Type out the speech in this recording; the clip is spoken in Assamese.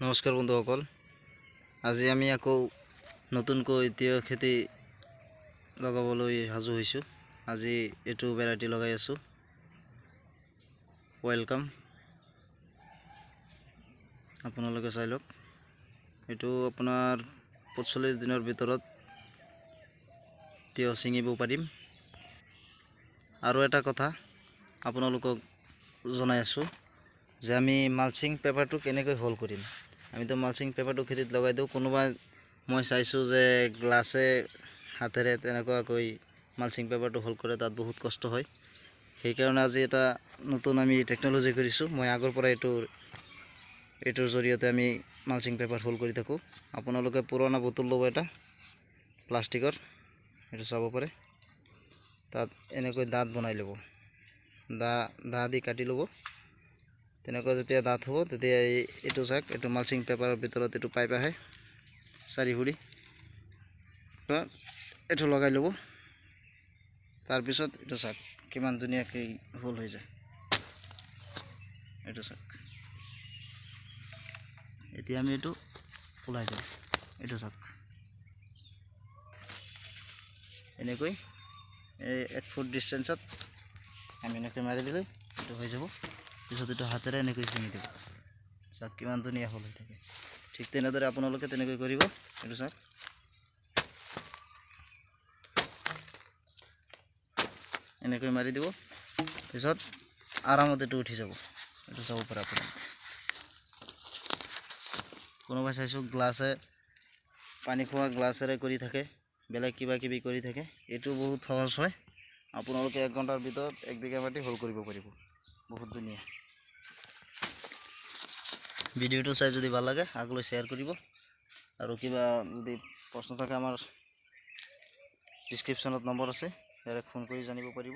নমস্কাৰ বন্ধুসকল, আজি আমি আকৌ নতুনকৈ তিয়হ খেতি লগাবলৈ সাজু হৈছোঁ। আজি এইটো ভেৰাইটি লগাই আছোঁ। ওয়েলকাম, আপোনালোকে চাই লওক। এইটো আপোনাৰ 45 দিনৰ ভিতৰত তিয়হ ছিঙিব পাৰিম। আৰু এটা কথা আপোনালোকক জনাই আছোঁ যে আমি মালচিং পেপাৰটো কেনেকৈ হোল কৰিম। আমিতো মালচিং পেপাৰটো খেতিত লগাই দিওঁ। কোনোবা মই চাইছোঁ যে গ্লাছে হাতেৰে তেনেকুৱাকৈ মালচিং পেপাৰটো হোল কৰে, তাত বহুত কষ্ট হয়। সেইকাৰণে আজি এটা নতুন আমি টেকন'লজি কৰিছোঁ। মই আগৰ পৰা এইটোৰ জৰিয়তে আমি মালচিং পেপাৰ হোল কৰি থাকোঁ। আপোনালোকে পুৰণা বটল ল'ব, এটা প্লাষ্টিকৰ, এইটো চাব পাৰে। তাত এনেকৈ দাঁত বনাই ল'ব, দা দি কাটি ল'ব। তেনেকুৱা যেতিয়া দাঁত হ'ব তেতিয়া এইটো চাওক, এইটো মালচিং পেপাৰৰ ভিতৰত এইটো পাইপ আহে 4 ভৰি, এইটো লগাই ল'ব। তাৰপিছত এইটো চাওক কিমান ধুনীয়াকৈ হোল হৈ যায়। এইটো চাওক, এতিয়া আমি এইটো ওলাই যাম। এইটো চাওক, এনেকৈ 1 ফুট ডিষ্টেঞ্চত আমি এনেকৈ মাৰি দিলে এইটো হৈ যাব। পিছত এইটো হাতেৰে এনেকৈ ছিঙি দিব। চাওক কিমান ধুনীয়া হোল হৈ থাকে। ঠিক তেনেদৰে আপোনালোকে তেনেকৈ কৰিব। এইটো চাওক, এনেকৈ মাৰি দিব। পিছত আৰামত এইটো উঠি যাব। এইটো চাব পাৰে আপুনি। কোনোবাই চাইছোঁ গ্লাছে, পানী খোৱা গ্লাছেৰে কৰি থাকে, বেলেগ কিবা কিবি কৰি থাকে। এইটো বহুত সহজ হয়। আপোনালোকে 1 ঘণ্টাৰ ভিতৰত 1 বিঘা মাটি হোল কৰিব পাৰিব। বহুত ধুনীয়া। ভিডিঅ'টো চাই যদি ভাল লাগে আগলৈ শ্বেয়াৰ কৰিব। আৰু কিবা যদি প্ৰশ্ন থাকে আমাৰ ডিছক্ৰিপশ্যনত নম্বৰ আছে, ডাইৰেক্ট ফোন কৰি জানিব পাৰিব।